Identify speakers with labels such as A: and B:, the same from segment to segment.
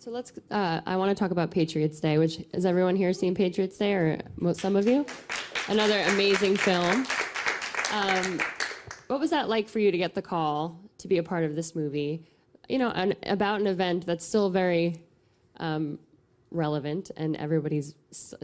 A: So I want to talk about Patriots Day, which, has everyone here seen Patriots Day, or some of you? Another amazing film. What was that like for you to get the call to be a part of this movie? You know, about an event that's still very relevant, and it's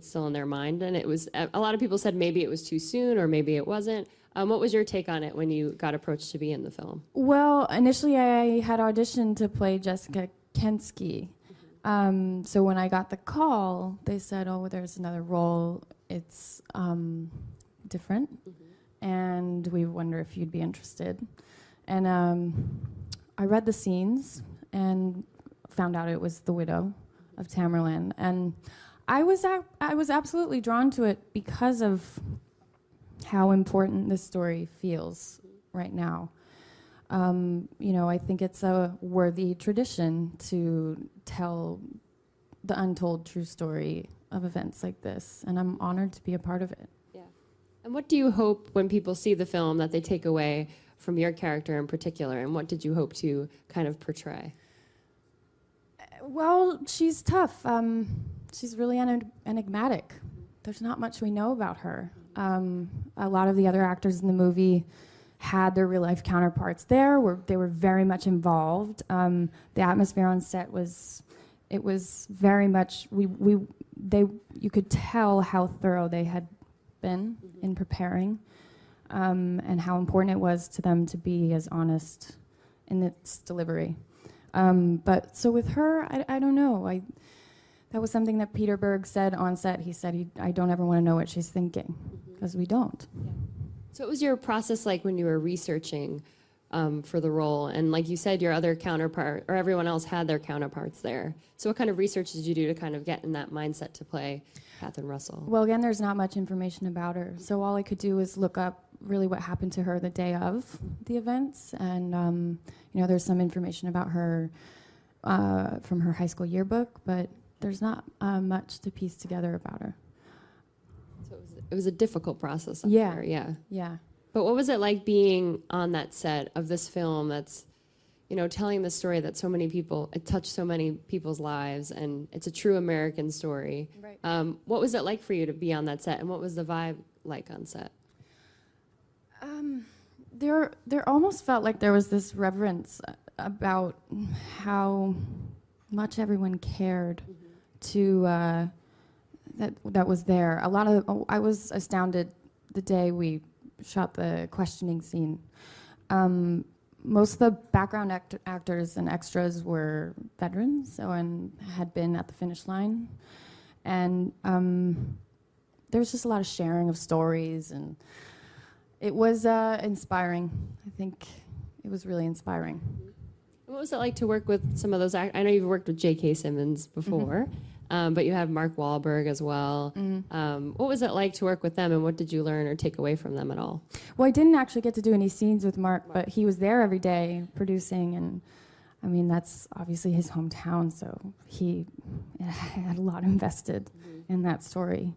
A: still in their mind. And it was, a lot of people said maybe it was too soon, or maybe it wasn't. What was your take on it when you got approached to be in the film?
B: Well, initially I had auditioned to play Jessica Kensky. So when I got the call, they said, oh, there's another role. It's different. And we wonder if you'd be interested. And I read the scenes and found out it was the widow of Tamerlan. And I was absolutely drawn to it because of how important this story feels right now. You know, I think it's a worthy tradition to tell the untold true story of events like this, and I'm honored to be a part of it.
A: Yeah. And what do you hope when people see the film that they take away from your character in particular, and what did you hope to kind of portray?
B: Well, she's tough. She's really enigmatic. There's not much we know about her. A lot of the other actors in the movie had their real-life counterparts there. They were very much involved. The atmosphere on set was very much, you could tell how thorough they had been in preparing, and how important it was to them to be as honest in its delivery. But so with her, I don't know. That was something that Peter Berg said on set. He said, I don't ever want to know what she's thinking, because we don't.
A: Yeah. So what was your process like when you were researching for the role? And like you said, your other counterpart, or everyone else had their counterparts there. So what kind of research did you do to kind of get in that mindset to play Catherine Russell?
B: Well, again, there's not much information about her. So all I could do was look up really what happened to her the day of the events. And, you know, there's some information about her from her high school yearbook, but there's not much to piece together about her.
A: So it was a difficult process.
B: Yeah.
A: Sure. Yeah.
B: Yeah.
A: But what was it like being on that set of this film that's, you know, telling the story that it touched so many people's lives, and it's a true American story.
B: Right.
A: What was it like for you to be on that set, and what was the vibe like on set?
B: There almost felt like there was this reverence about how much everyone cared to that was there. I was astounded the day we shot the questioning scene. Most of the background actors and extras were veterans, and had been at the finish line, and there was just a lot of sharing of stories, and it was inspiring. I think it was really inspiring.
A: What was it like to work with some of those I know you've worked with J.K. Simmons before, but you have Mark Wahlberg as well. What was it like to work with them, and what did you learn or take away from them at all?
B: Well, I didn't actually get to do any scenes with Mark, but he was there every day producing, and I mean, that's obviously his hometown, so he had a lot invested in that story,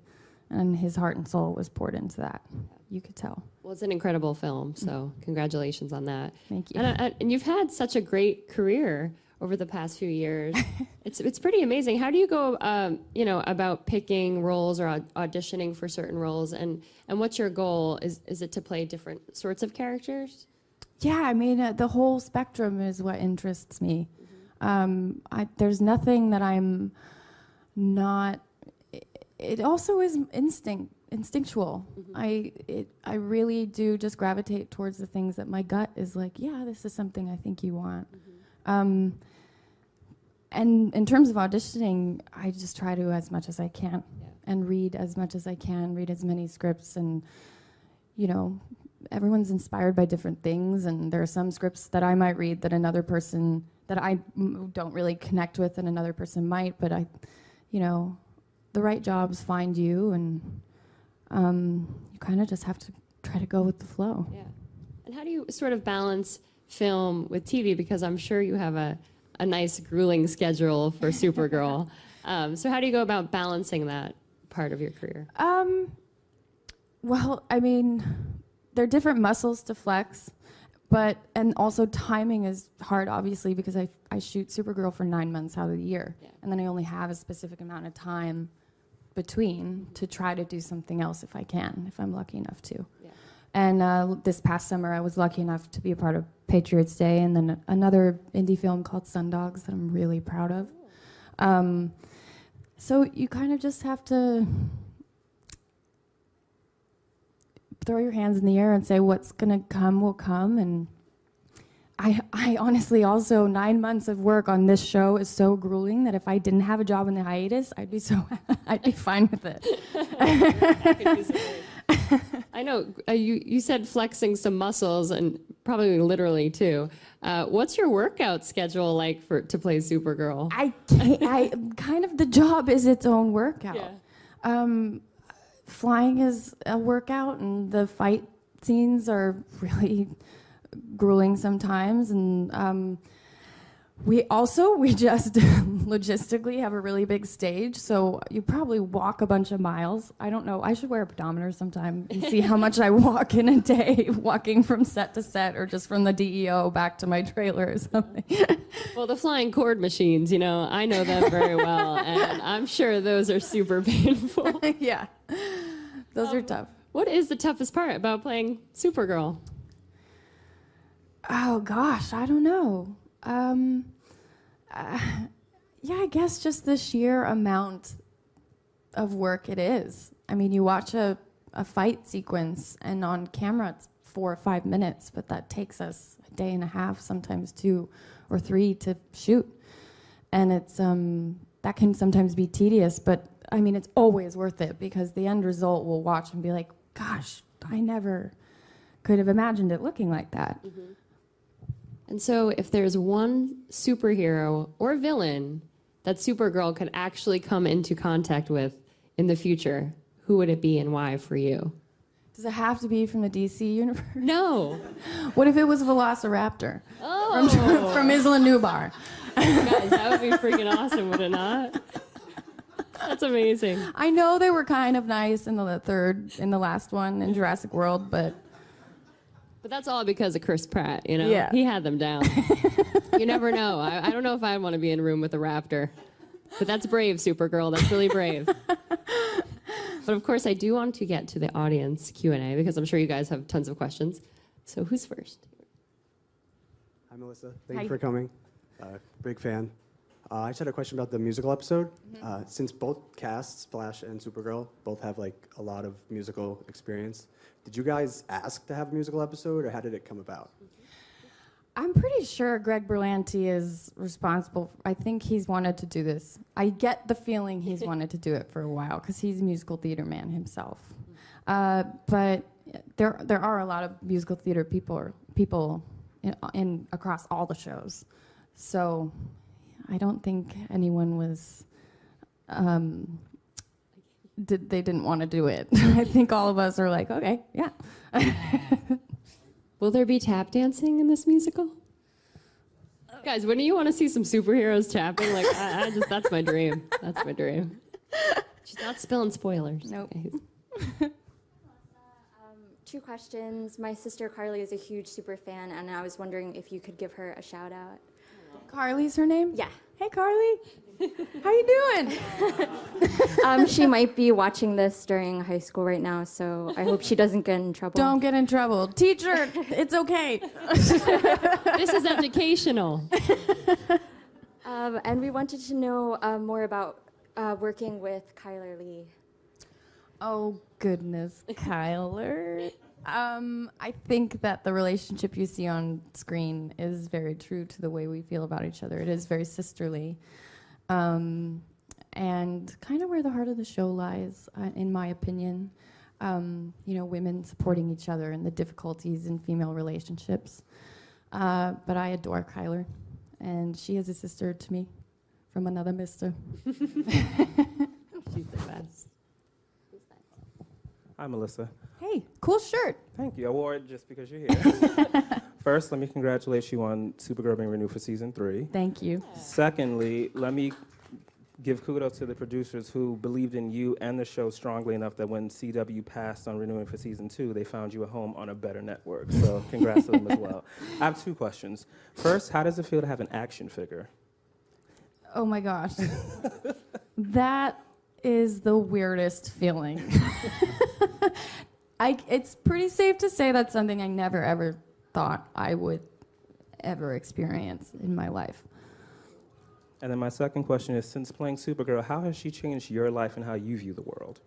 B: and his heart and soul was poured into that. You could tell.
A: Well, it's an incredible film, so congratulations on that.
B: Thank you.
A: And you've had such a great career over the past few years. It's pretty amazing. How do you go, you know, about picking roles or auditioning for certain roles? And what's your goal? Is it to play different sorts of characters?
B: Yeah, I mean, the whole spectrum is what interests me. There's nothing that I'm not. It also is instinctual. I really do just gravitate towards the things that my gut is like, yeah, this is something I think you want. And in terms of auditioning, I just try to as much as I can, and read as much as I can, read as many scripts, and, you know, everyone's inspired by different things, and there are some scripts that I might read that another person, that I don't really connect with, and another person might, but you know, the right jobs find you, and you kind of just have to try to go with the flow.
A: Yeah. And how do you sort of balance film with TV? Because I'm sure you have a nice grueling schedule for Supergirl. So how do you go about balancing that part of your career?
B: Well, I mean, there are different muscles to flex. And also timing is hard, obviously, because I shoot Supergirl for 9 months out of the year.
A: Yeah.
B: And then I only have a specific amount of time between to try to do something else if I can, if I'm lucky enough to.
A: Yeah.
B: And this past summer, I was lucky enough to be a part of Patriot's Day and then another indie film called Sundogs that I'm really proud of. So you kind of just have to throw your hands in the air and say what's going to come will come. And I honestly also, 9 months of work on this show is so grueling that if I didn't have a job in the hiatus, I'd be fine with it.
A: I know you said flexing some muscles, and probably literally too. What's your workout schedule like to play Supergirl?
B: I kind of, the job is its own workout.
A: Yeah.
B: Flying is a workout, and the fight scenes are really grueling sometimes. And we just logistically have a really big stage, so you probably walk a bunch of miles. I don't know. I should wear a pedometer sometime and see how much I walk in a day, walking from set to set or just from the DEO back to my trailer or something.
A: Well, the flying cord machines, I know them very well, and I'm sure those are super painful.
B: Yeah, those are tough.
A: What is the toughest part about playing Supergirl?
B: Oh gosh, I don't know. Yeah, I guess just the sheer amount of work it is. I mean, you watch a fight sequence, and on camera it's 4 or 5 minutes, but that takes us a day and a half, sometimes 2 or 3 to shoot. And it's that can sometimes be tedious, but I mean, it's always worth it because the end result we'll watch and be like, gosh, I never could have imagined it looking like that.
A: Mm-hmm. And so if there's one superhero or villain that Supergirl could actually come into contact with in the future, who would it be and why for you?
B: Does it have to be from the DC universe?
A: No.
B: What if it was Velociraptor?
A: Oh.
B: From Isla Nublar?
A: Guys, that would be freaking awesome, would it not? That's amazing.
B: I know they were kind of nice in the last one in Jurassic World, but
A: that's all because of Chris Pratt,
B: Yeah.
A: He had them down. You never know. I don't know if I'd want to be in a room with a raptor. But that's brave, Supergirl. That's really brave. But of course, I do want to get to the audience Q&A because I'm sure you guys have tons of questions. So who's first?
C: Hi, Melissa. Thank you for coming. Big fan. I just had a question about the musical episode.
B: Mm-hmm.
C: Since both casts, Flash and Supergirl, both have a lot of musical experience, did you guys ask to have a musical episode, or how did it come about?
B: I'm pretty sure Greg Berlanti is responsible. I think he's wanted to do this. I get the feeling he's wanted to do it for a while because he's a musical theater man himself. But there are a lot of musical theater people in across all the shows. So I don't think anyone was. They didn't want to do it. I think all of us are like, okay, yeah.
A: Will there be tap dancing in this musical? Guys, wouldn't you want to see some superheroes tapping? That's my dream. That's my dream. She's not spilling spoilers.
B: Nope.
A: Okay.
D: 2 questions. My sister Carly is a huge super fan, and I was wondering if you could give her a shout out.
B: Carly's her name?
D: Yeah.
B: Hey, Carly. How you doing?
D: She might be watching this during high school right now, so I hope she doesn't get in trouble.
B: Don't get in trouble. Teacher, it's okay.
A: This is educational.
D: And we wanted to know more about working with Kyler Lee.
B: Oh, goodness, Kyler. I think that the relationship you see on screen is very true to the way we feel about each other. It is very sisterly. And kind of where the heart of the show lies, in my opinion. Women supporting each other and the difficulties in female relationships. But I adore Kyler, and she is a sister to me from another mister.
A: She's the best.
E: Hi, Melissa.
B: Hey, cool shirt.
E: Thank you. I wore it just because you're here. First, let me congratulate you on Supergirl being renewed for season 3.
B: Thank you.
E: Secondly, let me give kudos to the producers who believed in you and the show strongly enough that when CW passed on renewing for season 2, they found you a home on a better network. So congrats to them as well. I have 2 questions. First, how does it feel to have an action figure?
B: Oh my gosh. That is the weirdest feeling. It's pretty safe to say that's something I never ever thought I would ever experience in my life.
E: And then my second question is, since playing Supergirl, how has she changed your life and how you view the world?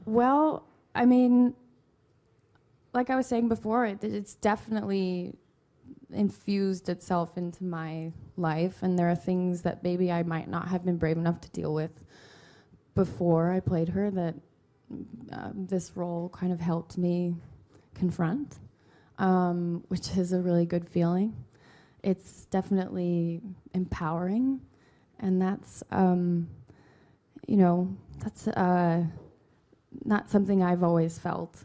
B: Well, I mean, like I was saying before, it's definitely infused itself into my life, and there are things that maybe I might not have been brave enough to deal with before I played her that this role kind of helped me confront, which is a really good feeling. It's definitely empowering, and that's, that's not something I've always felt.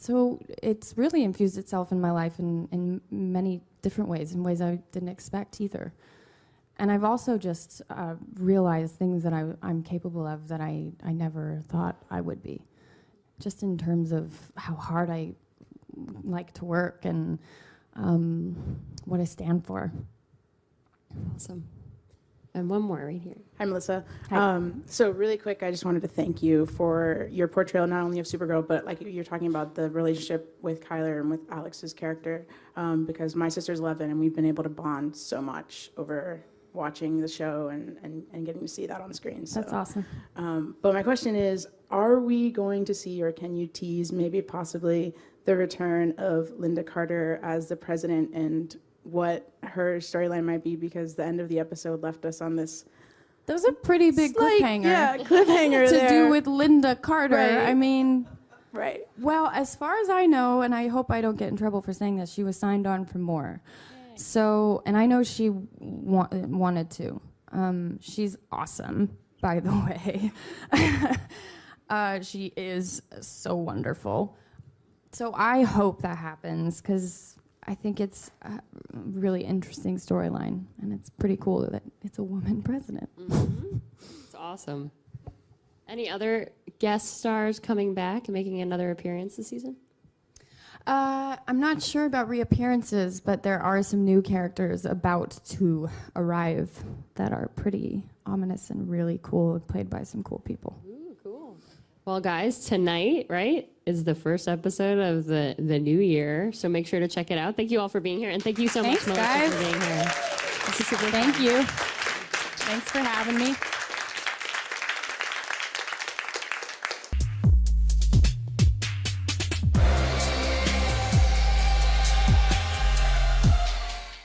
B: So it's really infused itself in my life in many different ways, in ways I didn't expect either. And I've also just realized things that I'm capable of that I never thought I would be, just in terms of how hard I like to work and what I stand for.
A: Awesome. And one more right here.
F: Hi, Melissa.
B: Hi.
F: So really quick, I just wanted to thank you for your portrayal, not only of Supergirl, but like you're talking about the relationship with Kyler and with Alex's character, because my sister's 11, and we've been able to bond so much over watching the show and getting to see that on screen. So,
B: That's awesome.
F: but my question is, are we going to see, or can you tease maybe possibly the return of Linda Carter as the president and what her storyline might be, because the end of the episode left us on this
B: That was a pretty big
F: slight,
B: cliffhanger.
F: yeah, cliffhanger
B: to
F: there.
B: do with Linda Carter.
F: Right.
B: I mean,
F: Right.
B: well, as far as I know, and I hope I don't get in trouble for saying this, she was signed on for more. So, and I know she wanted to. She's awesome, by the way. She is so wonderful. So I hope that happens, because I think it's a really interesting storyline, and it's pretty cool that it's a woman president.
A: Mm-hmm. It's awesome. Any other guest stars coming back and making another appearance this season?
B: I'm not sure about reappearances, but there are some new characters about to arrive that are pretty ominous and really cool, played by some cool people.
A: Ooh, cool. Well, guys, tonight, right, is the first episode of the new year, so make sure to check it out. Thank you all for being here, and thank you so
B: Thanks,
A: much, Melissa,
B: guys.
A: for being here. This is super
B: Thank
A: fun.
B: you. Thanks for having me.